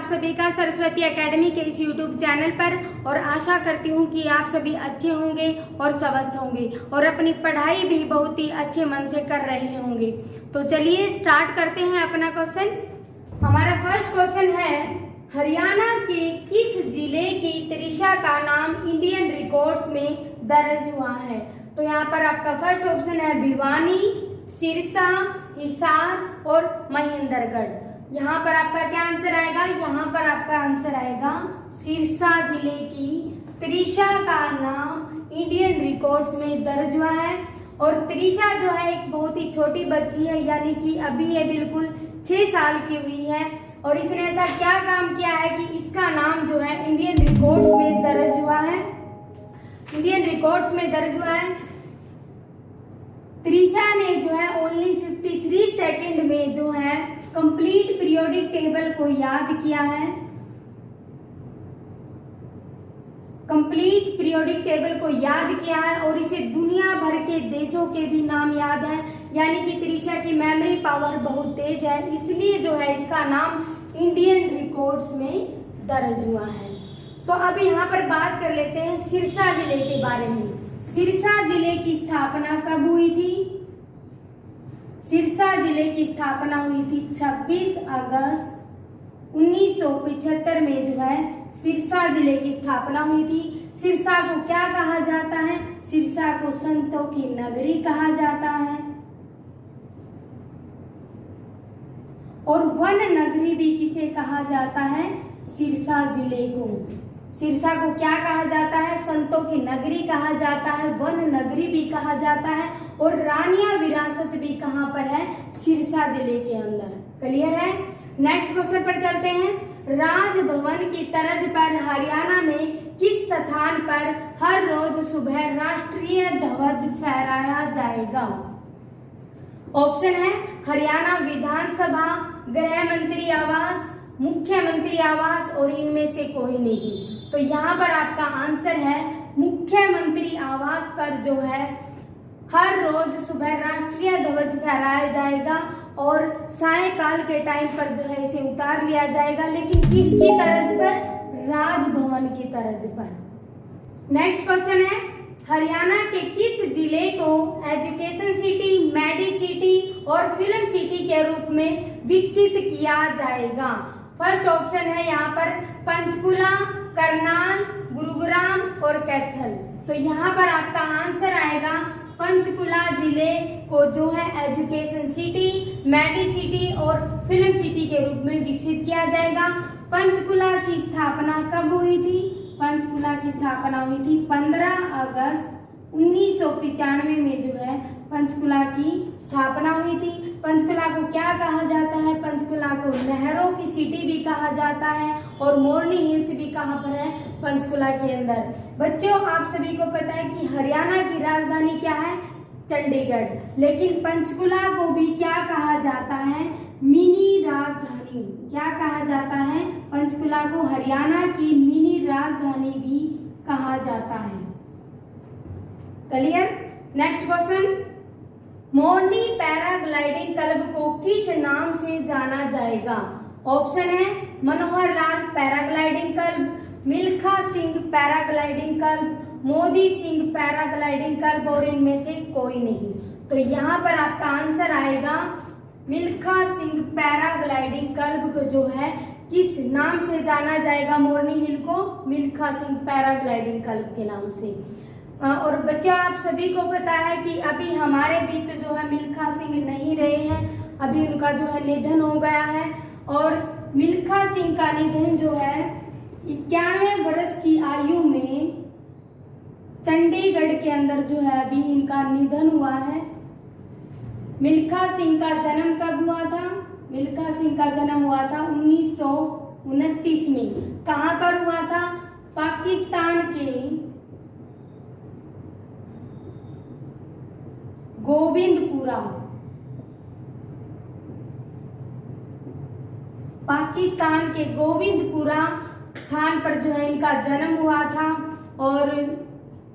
सभी का सरस्वती एकेडमी के इस यूट्यूब चैनल पर, और आशा करती हूँ कि आप सभी अच्छे होंगे और स्वस्थ होंगे और अपनी पढ़ाई भी बहुत ही अच्छे मन से कर रहे होंगे। तो चलिए स्टार्ट करते हैं अपना क्वेश्चन। हमारा फर्स्ट क्वेश्चन है, हरियाणा के किस जिले की त्रिशा का नाम इंडियन रिकॉर्ड्स में दर्ज हुआ है? तो यहाँ पर आपका फर्स्ट ऑप्शन है भिवानी, सिरसा, हिसार और महेंद्रगढ़। यहाँ पर आपका क्या आंसर आएगा? यहाँ पर आपका आंसर आएगा सिरसा जिले की त्रिशा का नाम इंडियन रिकॉर्ड्स में दर्ज हुआ है। और त्रिशा जो है एक बहुत ही छोटी बच्ची है, यानी कि अभी ये बिल्कुल 6 साल की हुई है, और इसने ऐसा क्या काम किया है कि इसका नाम जो है इंडियन रिकॉर्ड्स में दर्ज हुआ है। इंडियन रिकॉर्ड्स में दर्ज हुआ है। त्रिशा ने जो है ओनली 53 सेकेंड में जो है कंप्लीट पीरियोडिक टेबल को याद किया है। कंप्लीट पीरियोडिक टेबल को याद किया है और इसे दुनिया भर के देशों के भी नाम याद है, यानी कि त्रिशा की मेमोरी पावर बहुत तेज है, इसलिए जो है इसका नाम इंडियन रिकॉर्ड्स में दर्ज हुआ है। तो अब यहाँ पर बात कर लेते हैं सिरसा जिले के बारे में। सिरसा जिले की स्थापना कब हुई थी? सिरसा जिले की स्थापना हुई थी 26 अगस्त 1975 में जो है सिरसा जिले की स्थापना हुई थी। सिरसा को क्या कहा जाता है? सिरसा को संतों की नगरी कहा जाता है और वन नगरी भी किसे कहा जाता है? सिरसा जिले को। सिरसा को क्या कहा जाता है? संतों की नगरी कहा जाता है, वन नगरी भी कहा जाता है, और रानिया विरासत भी कहाँ पर है? सिरसा जिले के अंदर। क्लियर है? नेक्स्ट क्वेश्चन पर चलते हैं। राजभवन की तर्ज पर हरियाणा में किस स्थान पर हर रोज सुबह राष्ट्रीय ध्वज फहराया जाएगा? ऑप्शन है हरियाणा विधानसभा, गृह मंत्री आवास, मुख्यमंत्री आवास और इनमें से कोई नहीं। तो यहाँ पर आपका आंसर है मुख्यमंत्री आवास पर जो है हर रोज सुबह राष्ट्रीय ध्वज फहराया जाएगा और सायंकाल के टाइम पर जो है इसे उतार लिया जाएगा, लेकिन किसकी तर्ज पर? राजभवन की तर्ज पर। नेक्स्ट क्वेश्चन है, हरियाणा के किस जिले को एजुकेशन सिटी, मेडी सिटी और फिल्म सिटी के रूप में विकसित किया जाएगा? फर्स्ट ऑप्शन है यहाँ पर पंचकुला, करनाल, गुरुग्राम और कैथल। तो यहाँ पर आपका आंसर आएगा पंचकुला जिले को जो है एजुकेशन सिटी, मेडी सिटी और फिल्म सिटी के रूप में विकसित किया जाएगा। पंचकुला की स्थापना कब हुई थी? पंचकुला की स्थापना हुई थी 15 अगस्त 1995 में जो है पंचकुला की स्थापना हुई थी। पंचकुला को क्या कहा जाता है? पंचकुला को नहरों की सिटी भी कहा जाता है और मोरनी हिल्स भी कहाँ पर है? पंचकुला के अंदर। बच्चों, आप सभी को पता है कि हरियाणा की राजधानी क्या है? चंडीगढ़। लेकिन पंचकुला को भी क्या कहा जाता है? मिनी राजधानी। क्या कहा जाता है? पंचकुला को हरियाणा की मिनी राजधानी भी कहा जाता है। Clear? Next question, Morni paragliding club को किस नाम से जाना जाएगा? ऑप्शन है Manohar Lal paragliding club, Milkha Singh paragliding club, Modi Singh paragliding club और इनमें से कोई नहीं। तो यहाँ पर आपका आंसर आएगा मिल्खा सिंह पैराग्लाइडिंग क्लब को जो है किस नाम से जाना जाएगा? मोरनी हिल को मिल्खा सिंह पैराग्लाइडिंग क्लब के नाम से। और बच्चों, आप सभी को पता है कि अभी हमारे बीच जो है मिल्खा सिंह नहीं रहे हैं, अभी उनका जो है निधन हो गया है। और मिल्खा सिंह का निधन जो है 91 वर्ष की आयु में चंडीगढ़ के अंदर जो है अभी इनका निधन हुआ है। मिल्खा सिंह का जन्म कब हुआ था? मिल्खा सिंह का जन्म हुआ था 1929 में। कहाँ पर हुआ था? पाकिस्तान के गोविंदपुरा। पाकिस्तान के गोविंदपुरा स्थान पर जो है इनका जन्म हुआ था और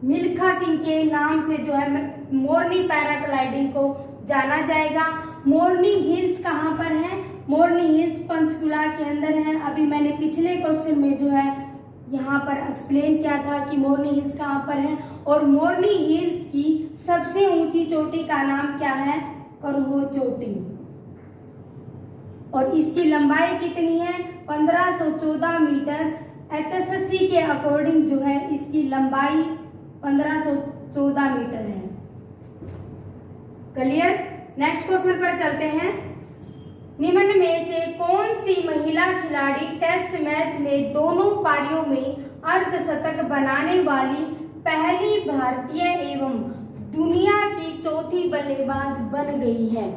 मिल्खा सिंह के नाम से जो है मोरनी पैराग्लाइडिंग को जाना जाएगा। मोरनी हिल्स कहाँ पर है? मोरनी हिल्स पंचकुला के अंदर है। अभी मैंने पिछले क्वेश्चन में जो है यहाँ पर एक्सप्लेन किया था कि मोरनी हिल्स कहाँ पर है, और मोरनी हिल्स की सबसे ऊंची चोटी का नाम क्या है? करहो चोटी। और इसकी लंबाई कितनी है? 1514 मीटर। HSSC के अकॉर्डिंग जो है इसकी लंबाई 1514 मीटर है। क्लियर? नेक्स्ट क्वेश्चन पर चलते हैं। निम्न में से कौन सी महिला खिलाड़ी टेस्ट मैच में दोनों पारियों में अर्धशतक बनाने वाली पहली भारतीय एवं दुनिया की चौथी बल्लेबाज बन गई है?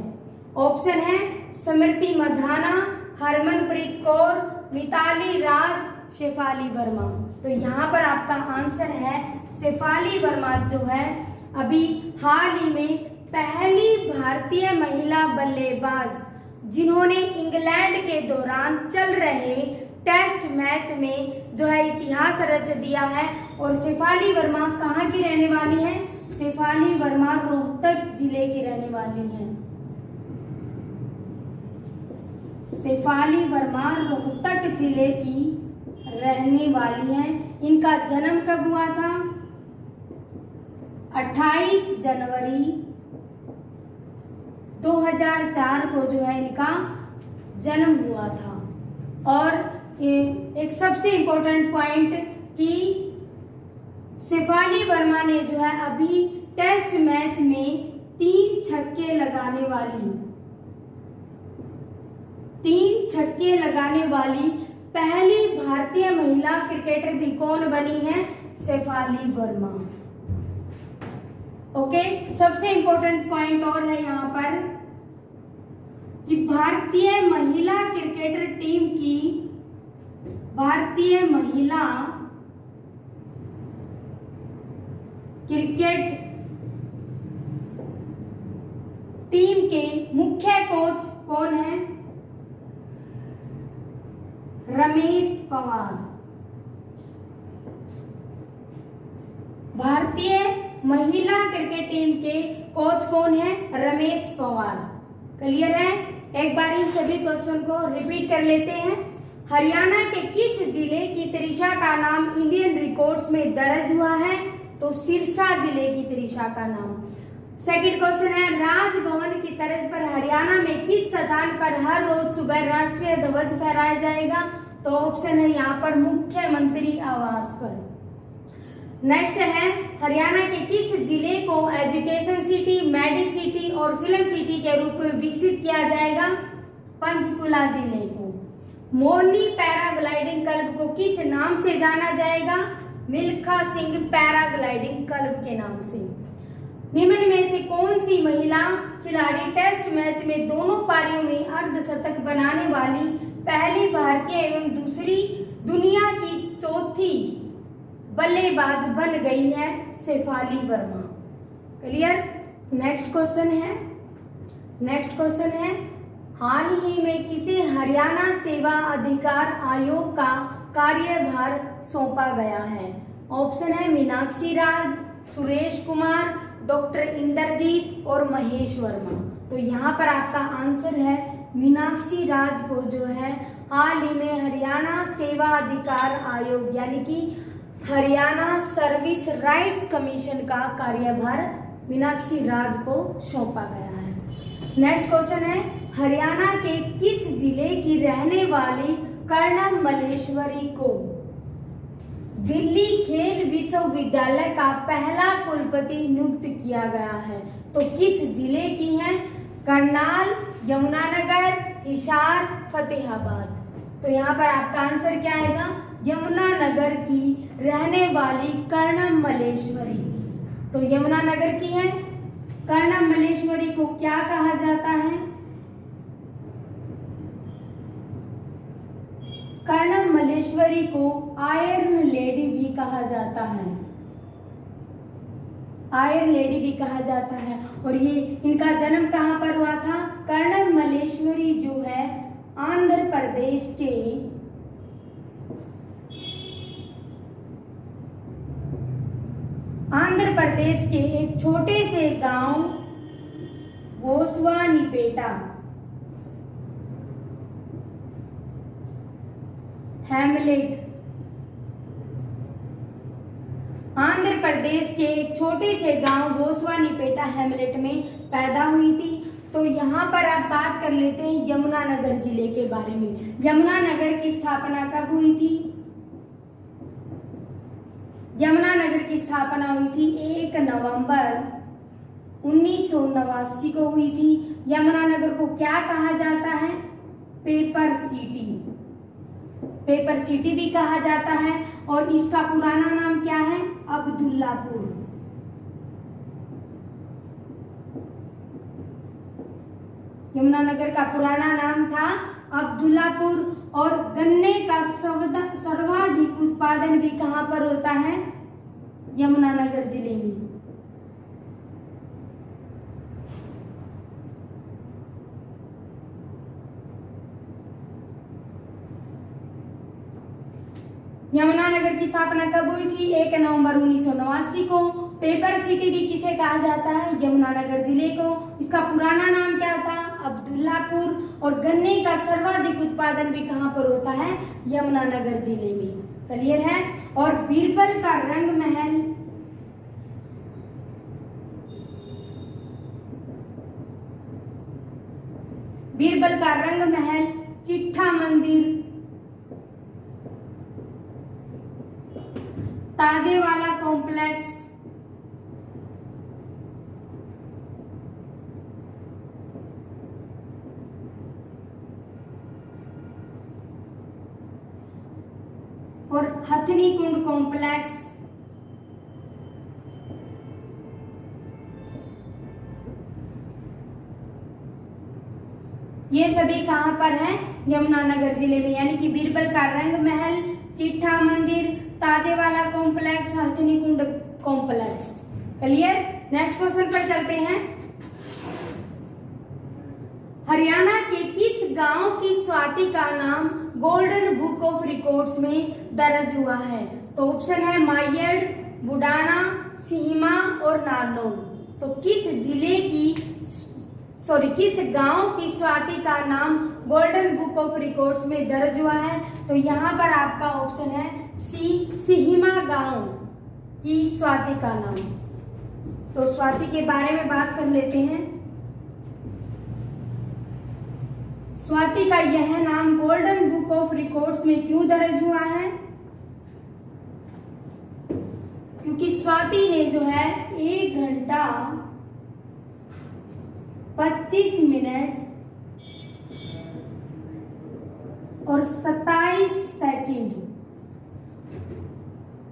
ऑप्शन है स्मृति मंधाना, हरमनप्रीत कौर, मिताली राज, शेफाली वर्मा। तो यहाँ पर आपका आंसर है शेफाली वर्मा जो है अभी हाल ही में पहली भारतीय महिला बल्लेबाज जिन्होंने इंग्लैंड के दौरान चल रहे टेस्ट मैच में जो है इतिहास रच दिया है। और शेफाली वर्मा कहाँ की रहने वाली है? शेफाली वर्मा रोहतक जिले की रहने वाली है। शेफाली वर्मा रोहतक जिले की रहने वाली है। इनका जन्म कब हुआ था? 28 जनवरी 2004 को जो है इनका जन्म हुआ था। और एक सबसे इम्पोर्टेंट पॉइंट कि शेफाली वर्मा ने जो है अभी टेस्ट मैच में 3 छक्के लगाने वाली पहली भारतीय महिला क्रिकेटर भी कौन बनी है? शेफाली वर्मा। ओके, सबसे इंपॉर्टेंट पॉइंट और है यहाँ पर कि भारतीय महिला क्रिकेटर टीम की भारतीय महिला क्रिकेट टीम के मुख्य कोच कौन है? रमेश पवार। भारतीय महिला क्रिकेट टीम के कोच कौन है? रमेश पवार। क्लियर है? एक बार इन सभी क्वेश्चन को रिपीट कर लेते हैं। हरियाणा के किस जिले की त्रिशा का नाम इंडियन रिकॉर्ड्स में दर्ज हुआ है? तो सिरसा जिले की त्रिशा का नाम। सेकंड क्वेश्चन है राजभवन की तर्ज पर हरियाणा में किस स्थान पर हर रोज सुबह राष्ट्रीय ध्वज फहराया जाएगा? तो ऑप्शन है यहाँ पर मुख्यमंत्री आवास पर। नेक्स्ट है हरियाणा के किस जिले को एजुकेशन सिटी, मेडी सिटी और फिल्म सिटी के रूप में विकसित किया जाएगा? पंचकुला जिले को। मोरनी पैराग्लाइडिंग क्लब को किस नाम से जाना जाएगा? मिल्खा सिंह पैराग्लाइडिंग क्लब के नाम से। निम्न में से कौन सी महिला खिलाड़ी टेस्ट मैच में दोनों पारियों में अर्धशतक बनाने वाली पहली भारतीय एवं दूसरी दुनिया की चौथी बल्लेबाज बन गई है? Shefali Verma. Clear? Next question है हाल ही में किसे हरियाणा सेवा अधिकार आयोग का कार्यभार सौंपा गया है? ऑप्शन है मीनाक्षी राज, सुरेश कुमार, डॉक्टर इंद्रजीत और महेश वर्मा। तो यहाँ पर आपका आंसर है मीनाक्षी राज को जो है हाल ही में हरियाणा सेवा अधिकार आयोग यानी कि हरियाणा सर्विस राइट्स कमीशन का कार्यभार मीनाक्षी राज को सौंपा गया है। नेक्स्ट क्वेश्चन है हरियाणा के किस जिले की रहने वाली कर्णम मल्लेश्वरी को दिल्ली खेल विश्वविद्यालय का पहला कुलपति नियुक्त किया गया है? तो किस जिले की है? करनाल, यमुनानगर, हिसार, फतेहाबाद। तो यहाँ पर आपका आंसर क्या आएगा? यमुनानगर की रहने वाली कर्णम मल्लेश्वरी। तो यमुनानगर की है। कर्णम मल्लेश्वरी को क्या कहा जाता है? कर्णम मल्लेश्वरी को आयरन लेडी भी कहा जाता है। आयरन लेडी भी कहा जाता है। और ये इनका जन्म कहाँ पर हुआ था? कर्णम मल्लेश्वरी जो है आंध्र प्रदेश के एक छोटे से गांव हैमलेट आंध्र प्रदेश के एक छोटे से गांव गोस्वानीपेटा हैमलेट में पैदा हुई थी। तो यहाँ पर आप बात कर लेते हैं यमुनानगर जिले के बारे में। यमुनानगर की स्थापना कब हुई थी? यमुनानगर की स्थापना हुई थी 1 नवंबर 1989 को हुई थी। यमुनानगर को क्या कहा जाता है? पेपर सिटी, पेपर सिटी भी कहा जाता है। और इसका पुराना नाम क्या है? अब्दुल्लापुर। यमुनानगर का पुराना नाम था अब्दुल्लापुर। और गन्ने का सर्वाधिक उत्पादन भी कहां पर होता है? यमुनानगर जिले में। यमुनानगर की स्थापना कब हुई थी? 1 नवंबर 1989 को। पेपर सिटी भी किसे कहा जाता है? यमुनानगर जिले को। इसका पुराना नाम क्या था? अब्दुल्लापुर। और गन्ने का सर्वाधिक उत्पादन भी कहां पर होता है? यमुनानगर जिले में। क्लियर है? और बीरबल का रंग महल, बीरबल का रंग महल, चिट्ठा मंदिर, ताजेवाला कॉम्प्लेक्स, और हथनी कुंड कॉम्प्लेक्स, ये सभी कहां पर हैं? यमुनानगर जिले में। यानी कि बीरबल का रंग महल, चिट्ठा मंदिर, ताजेवाला कॉम्प्लेक्स, हथनी कुंड कॉम्प्लेक्स। क्लियर? नेक्स्ट क्वेश्चन पर चलते हैं। हरियाणा के किस गांव की स्वाति का नाम गोल्डन बुक ऑफ रिकॉर्ड्स में दर्ज हुआ है? तो ऑप्शन है मायड़, बुडाना, सीमा और नारनौल। तो किस गांव की स्वाति का नाम गोल्डन बुक ऑफ रिकॉर्ड्स में दर्ज हुआ है? तो यहाँ पर आपका ऑप्शन है सी, सीहिमा गांव की स्वाति का नाम। तो स्वाति के बारे में बात कर लेते हैं। स्वाति का यह नाम गोल्डन बुक ऑफ रिकॉर्ड्स में क्यों दर्ज हुआ है? क्योंकि स्वाति ने जो है 1 घंटा 25 मिनट और 27 सेकंड,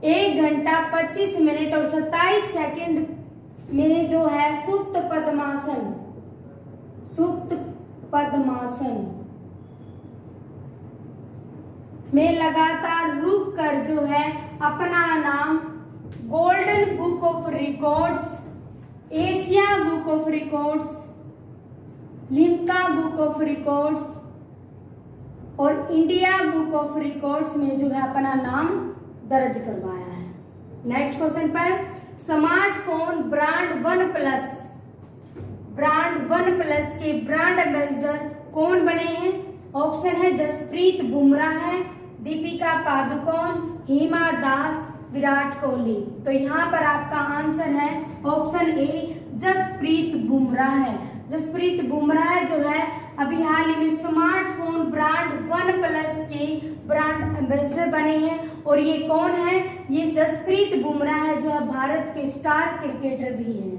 1 घंटा 25 मिनट और 27 सेकंड में जो है सुप्त पद्मासन में लगातार रुक कर जो है अपना नाम golden book of records, Asia book of records, Limca book of records और इंडिया बुक ऑफ रिकॉर्ड्स में जो है अपना नाम दर्ज करवाया है। नेक्स्ट क्वेश्चन पर, स्मार्टफोन ब्रांड वन प्लस के ब्रांड एम्बेसडर कौन बने हैं? ऑप्शन है जसप्रीत बुमराह है, दीपिका पादुकोण, हिमा दास, विराट कोहली। तो यहाँ पर आपका आंसर है ऑप्शन ए, जसप्रीत बुमराह है। जसप्रीत बुमराह जो है अभी हाल ही में स्मार्टफोन ब्रांड वन प्लस के ब्रांड एम्बेसडर बने हैं। और ये कौन है? ये जसप्रीत बुमराह जो है भारत के स्टार क्रिकेटर भी हैं।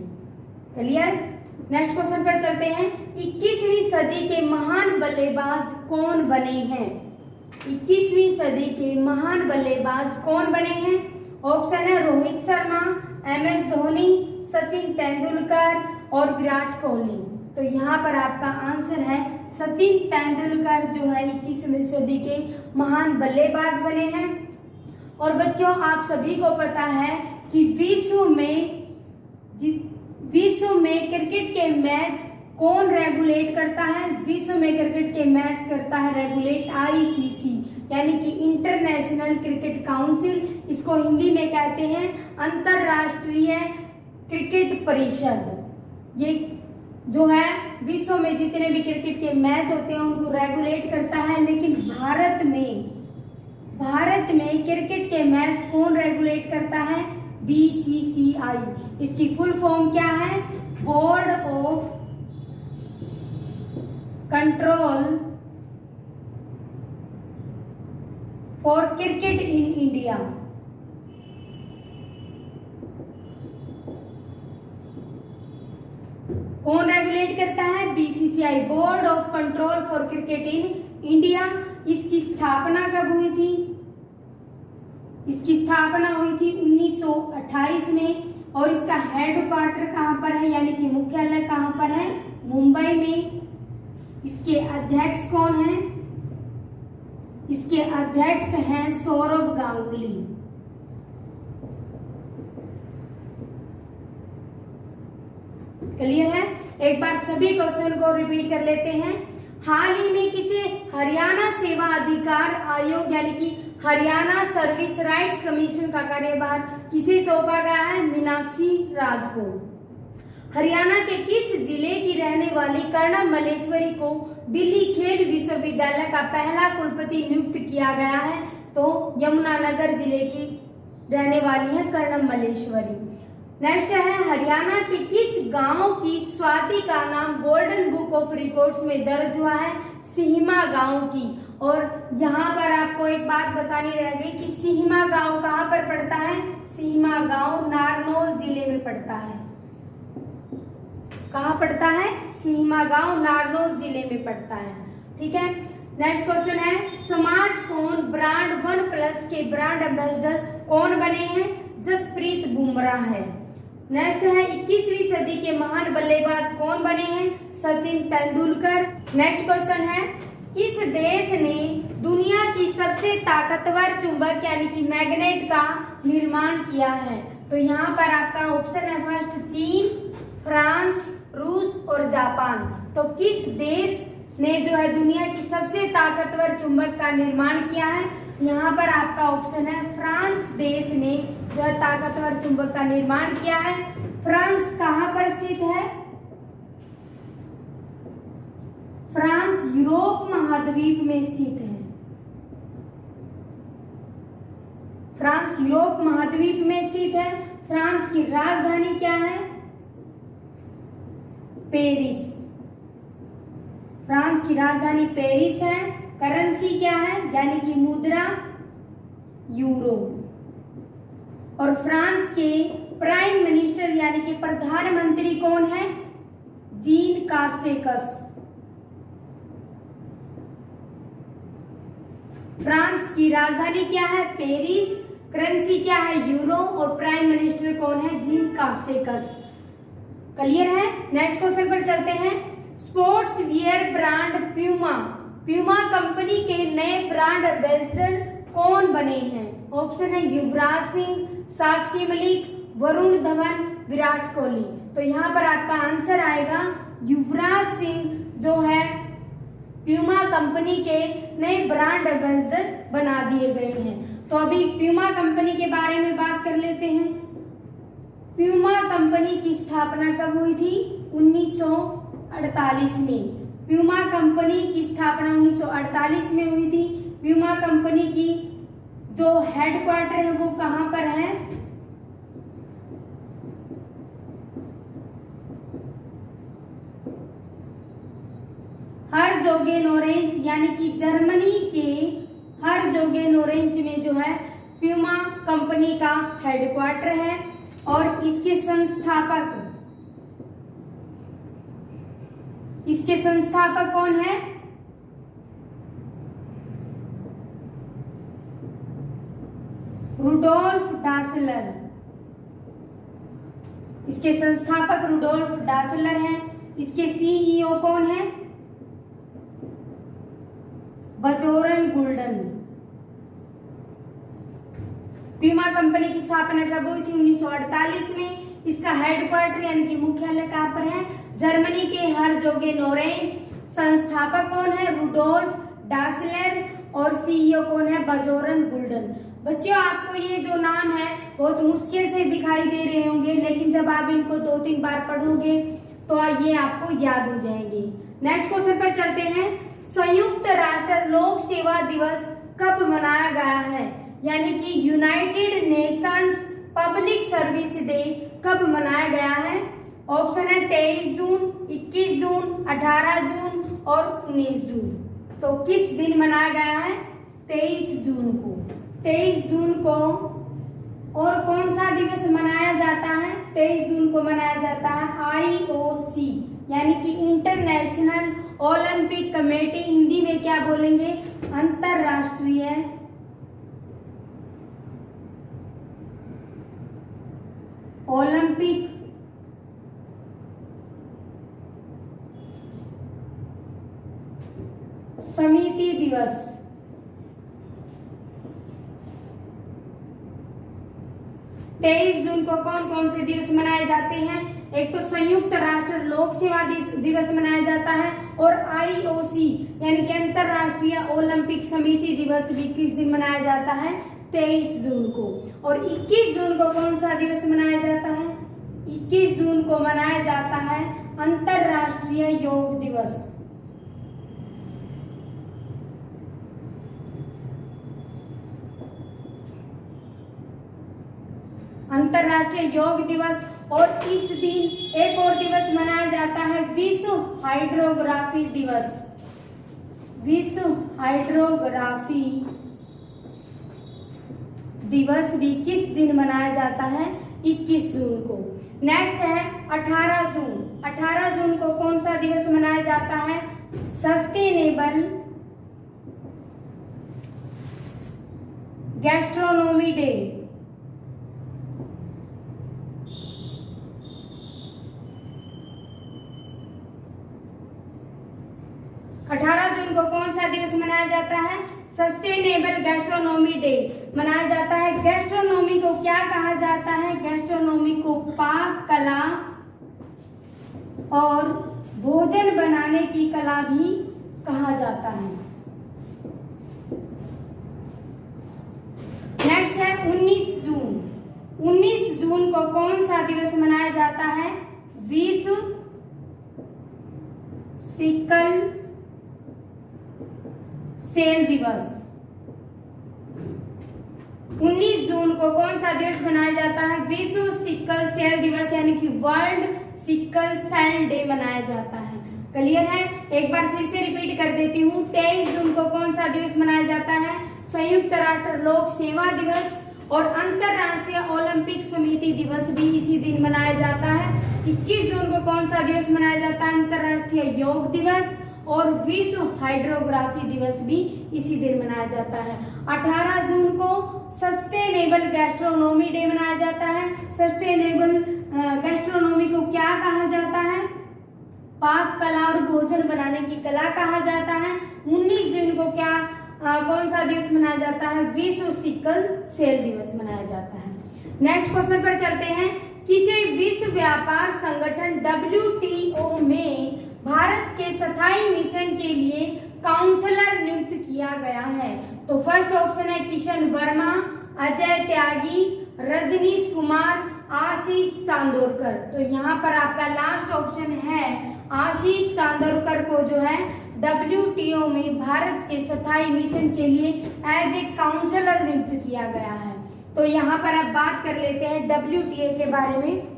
क्लियर? नेक्स्ट क्वेश्चन पर चलते हैं। 21वीं सदी के महान बल्लेबाज कौन बने हैं? 21वीं सदी के महान बल्लेबाज कौन बने हैं? ऑप्शन है रोहित शर्मा, MS धोनी, सचिन तेंदुलकर और विराट कोहली। तो यहाँ पर आपका आंसर है सचिन तेंदुलकर जो है 21वीं सदी के महान बल्लेबाज बने हैं। और बच्चों, आप सभी को पता है कि विश्व में क्रिकेट के मैच कौन रेगुलेट करता है? विश्व में क्रिकेट के मैच करता है रेगुलेट ICC, यानी कि इंटरनेशनल क्रिकेट काउंसिल। इसको हिंदी में कहते हैं अंतरराष्ट्रीय क्रिकेट परिषद। ये जो है विश्व में जितने भी क्रिकेट के मैच होते हैं उनको रेगुलेट करता है। लेकिन भारत में भारत में क्रिकेट के मैच कौन रेगुलेट करता है? BCCI। इसकी फुल फॉर्म क्या है? Board of control for cricket in India. कौन रेगुलेट करता है? BCCI, board of control for cricket in India. इसकी स्थापना कब हुई थी? इसकी स्थापना हुई थी 1928 में, और इसका हेडक्वार्टर कहाँ पर है, यानी कि मुख्यालय कहाँ पर है? मुंबई में। इसके अध्यक्ष कौन हैं? इसके अध्यक्ष हैं सौरभ गांगुली। क्लियर है? एक बार सभी क्वेश्चन को रिपीट कर लेते हैं। हाल ही में किसे हरियाणा सेवा अधिकार आयोग यानी कि हरियाणा सर्विस राइट्स कमीशन का कार्यभार किसे सौंपा गया है? मीनाक्षी राज को। हरियाणा के किस जिले की रहने वाली कर्णम मल्लेश्वरी को दिल्ली खेल विश्वविद्यालय का पहला कुलपति नियुक्त किया गया है? तो यमुनानगर जिले की रहने वाली है कर्णम मल्लेश्वरी। नेक्स्ट है, हरियाणा के किस गांव की स्वाति का नाम गोल्डन बुक ऑफ रिकॉर्ड्स में दर्ज हुआ है? सिहिमा गांव की। और यहाँ पर आपको एक बात बतानी रह गई कि सिहिमा गांव कहाँ पर पड़ता है? सिहिमा गांव नारनौल जिले में पड़ता है। कहाँ पड़ता है? सिहिमा गांव नारनौल जिले में पड़ता है। ठीक है। नेक्स्ट क्वेश्चन है, स्मार्टफोन ब्रांड OnePlus के ब्रांड एम्बेसडर कौन बने हैं? जसप्रीत बुमराह है। नेक्स्ट है, 21वीं सदी के महान बल्लेबाज कौन बने हैं? सचिन तेंदुलकर। नेक्स्ट क्वेश्चन है, किस देश ने दुनिया की सबसे ताकतवर चुंबक यानी कि मैग्नेट का निर्माण किया है? तो यहाँ पर आपका ऑप्शन है फर्स्ट चीन, फ्रांस, रूस और जापान। तो किस देश ने जो है दुनिया की सबसे ताकतवर चुंबक का निर्माण किया है? यहाँ पर आपका ऑप्शन है फ्रांस देश ने जो है ताकतवर चुंबक का निर्माण किया है। फ्रांस कहाँ पर स्थित है? फ्रांस यूरोप महाद्वीप में स्थित है। फ्रांस यूरोप महाद्वीप में स्थित है। फ्रांस की राजधानी क्या है? पेरिस। फ्रांस की राजधानी पेरिस है। करेंसी क्या है यानी कि मुद्रा? यूरो। और फ्रांस के प्राइम मिनिस्टर यानी कि प्रधानमंत्री कौन है? Jean Castex. फ्रांस की राजधानी क्या है? पेरिस। करेंसी क्या है? यूरो। और प्राइम मिनिस्टर कौन है? Jean Castex. क्लियर है? नेक्स्ट क्वेश्चन पर चलते हैं। Sports wear brand Puma company के नए ब्रांड एम्बेसडर कौन बने हैं? ऑप्शन है युवराज सिंह, साक्षी मलिक, वरुण धवन, विराट कोहली। तो यहाँ पर आपका आंसर आएगा युवराज सिंह जो है प्यूमा कंपनी के नए ब्रांड एम्बेसडर बना दिए गए हैं। तो अभी प्यूमा कंपनी के बारे में बात कर लेते हैं। प्यूमा कंपनी की स्थापना कब हुई थी? 1948 में। प्यूमा कंपनी की स्थापना 1948 में हुई थी। प्यूमा कंपनी की जो हेडक्वार्टर है वो कहां पर है? हर्जोगेनोरेंज यानी कि जर्मनी के हर्जोगेनोरेंज में जो है प्यूमा कंपनी का हेडक्वार्टर है। और इसके संस्थापक कौन है? रुडोल्फ डासलर। इसके संस्थापक रुडोल्फ डासलर हैं। इसके सीईओ कौन है? बजोरन गुल्डन। प्यूमा कंपनी की स्थापना कब हुई थी? 1948 में। इसका हेडक्वार्टर यानी कि मुख्यालय कहाँ पर है? जर्मनी के हर्जोगेनोरेंज। संस्थापक कौन है? रुडोल्फ डासलर। और सीईओ कौन है? बजोरन गुल्डन। बच्चों आपको ये जो नाम है बहुत मुश्किल से दिखाई दे रहे होंगे, लेकिन जब आप इनको 2-3 बार पढ़ोगे तो ये आपको याद हो जाएंगे। नेक्स्ट क्वेश्चन पर चलते हैं। संयुक्त राष्ट्र लोक सेवा दिवस कब मनाया गया है, यानी कि United Nations public service day कब मनाया गया है? ऑप्शन है 23 जून, 21 जून, 18 जून और 19 जून। तो किस दिन मनाया गया है? 23 जून को। 23 जून को और कौन सा दिवस मनाया जाता है? 23 जून को मनाया जाता है IOC, यानी कि इंटरनेशनल ओलंपिक कमेटी। हिंदी में क्या बोलेंगे? अंतरराष्ट्रीय ओलंपिक समिति दिवस। तेईस जून को कौन कौन से दिवस मनाए जाते हैं? एक तो संयुक्त राष्ट्र लोक सेवा दिवस मनाया जाता है और IOC यानी कि अंतरराष्ट्रीय ओलंपिक समिति दिवस भी किस दिन मनाया जाता है? 23 जून को। और 21 जून को कौन सा दिवस मनाया जाता है? 21 जून को मनाया जाता है अंतरराष्ट्रीय योग दिवस। अंतरराष्ट्रीय योग दिवस। और इस दिन एक और दिवस मनाया जाता है विश्व हाइड्रोग्राफी दिवस। विश्व हाइड्रोग्राफी दिवस भी किस दिन मनाया जाता है? 21 जून को। नेक्स्ट है 18 जून। 18 जून को कौन सा दिवस मनाया जाता है? Sustainable gastronomy day. 18 जून को कौन सा दिवस मनाया जाता है? सस्टेनेबल गैस्ट्रोनोमी डे मनाया जाता है। गैस्ट्रोनोमी को क्या कहा जाता है? गैस्ट्रोनोमी को पाक कला और भोजन बनाने की कला भी कहा जाता है। नेक्स्ट है 19 जून। 19 जून को कौन सा दिवस मनाया जाता है? विश्व सिकल सेल दिवस। 19 जून को कौन सा दिवस मनाया जाता है? विश्व सिकल सेल दिवस यानी कि वर्ल्ड सिकल सेल डे मनाया जाता है। क्लियर है? एक बार फिर से रिपीट कर देती हूँ। 23 जून को कौन सा दिवस मनाया जाता है? संयुक्त राष्ट्र लोक सेवा दिवस और अंतरराष्ट्रीय ओलंपिक समिति दिवस भी इसी दिन मनाया जाता है। 21 जून को कौन सा दिवस मनाया जाता है? अंतरराष्ट्रीय योग दिवस और विश्व हाइड्रोग्राफी दिवस भी इसी दिन मनाया जाता है। 18 जून को सस्टेनेबल गैस्ट्रोनोमी डे मनाया जाता है। सस्टेनेबल गैस्ट्रोनोमी को क्या कहा जाता है? पाक कला और भोजन बनाने की कला कहा जाता है। 19 जून को क्या कौन सा दिवस मनाया जाता है? विश्व सिकल सेल दिवस मनाया जाता है। नेक्स्ट क्वेश्चन पर चलते हैं। किसे विश्व व्यापार संगठन WTO में भारत के स्थायी मिशन के लिए काउंसलर नियुक्त किया गया है? तो फर्स्ट ऑप्शन है किशन वर्मा, अजय त्यागी, रजनीश कुमार, आशीष चांदोरकर। तो यहाँ पर आपका लास्ट ऑप्शन है आशीष चांदोरकर को जो है WTO में भारत के स्थायी मिशन के लिए एज ए काउंसलर नियुक्त किया गया है। तो यहाँ पर अब बात कर लेते हैं WTO के बारे में।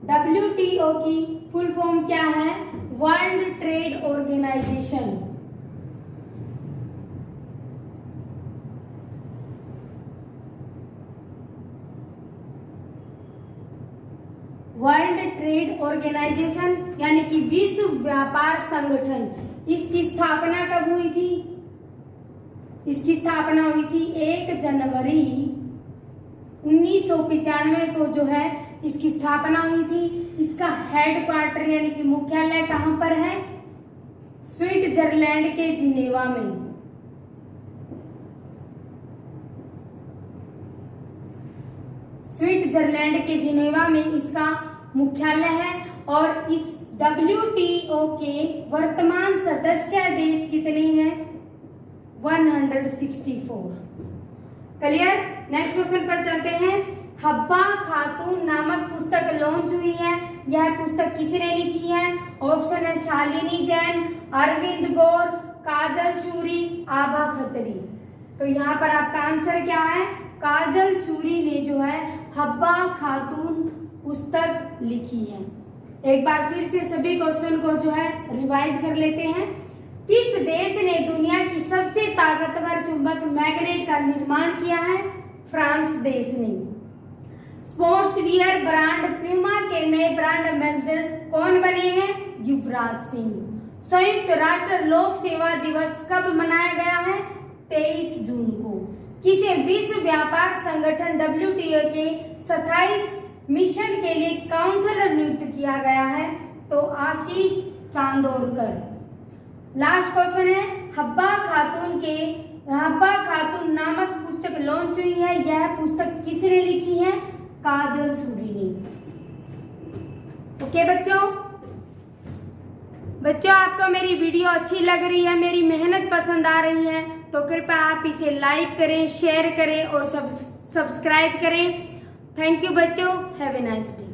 WTO की फुल फॉर्म क्या है? World trade organisation. World trade organisation यानी कि विश्व व्यापार संगठन। इसकी स्थापना कब हुई थी? इसकी स्थापना हुई थी 1 जनवरी 1995 को जो है इसकी स्थापना हुई थी। इसका हेड क्वार्टर यानी कि मुख्यालय कहां पर है? स्विट्जरलैंड के जिनेवा में। स्विट्जरलैंड के जिनेवा में इसका मुख्यालय है। और इस WTO के वर्तमान सदस्य देश कितने हैं? 164। क्लियर। नेक्स्ट क्वेश्चन पर चलते हैं। हब्बा खातून नामक पुस्तक लॉन्च हुई है। यह पुस्तक किसने लिखी है? ऑप्शन है शालिनी जैन, अरविंद गौर, काजल शूरी, आभा खत्री। तो यहाँ पर आपका आंसर क्या है? काजल शूरी ने जो है हब्बा खातून पुस्तक लिखी है। एक बार फिर से सभी क्वेश्चन को जो है रिवाइज कर लेते हैं। किस देश ने दुनिया की सबसे ताकतवर चुंबक मैग्नेट का निर्माण किया है? फ्रांस देश ने। स्पोर्ट्स वियर ब्रांड प्यूमा के नए ब्रांड एम्बेसडर कौन बने हैं? युवराज सिंह। संयुक्त राष्ट्र लोक सेवा दिवस कब मनाया गया है? 23 जून को। किसे विश्व व्यापार संगठन WTO के 27 मिशन के लिए काउंसलर नियुक्त किया गया है? तो आशीष चांदोरकर। लास्ट क्वेश्चन है, हब्बा खातून नामक पुस्तक लॉन्च हुई है। यह पुस्तक किसने लिखी है? काजल शूरी ने। ओके बच्चों आपको मेरी वीडियो अच्छी लग रही है, मेरी मेहनत पसंद आ रही है तो कृपया आप इसे लाइक करें, शेयर करें और सब्सक्राइब करें। थैंक यू बच्चों। Have a nice day.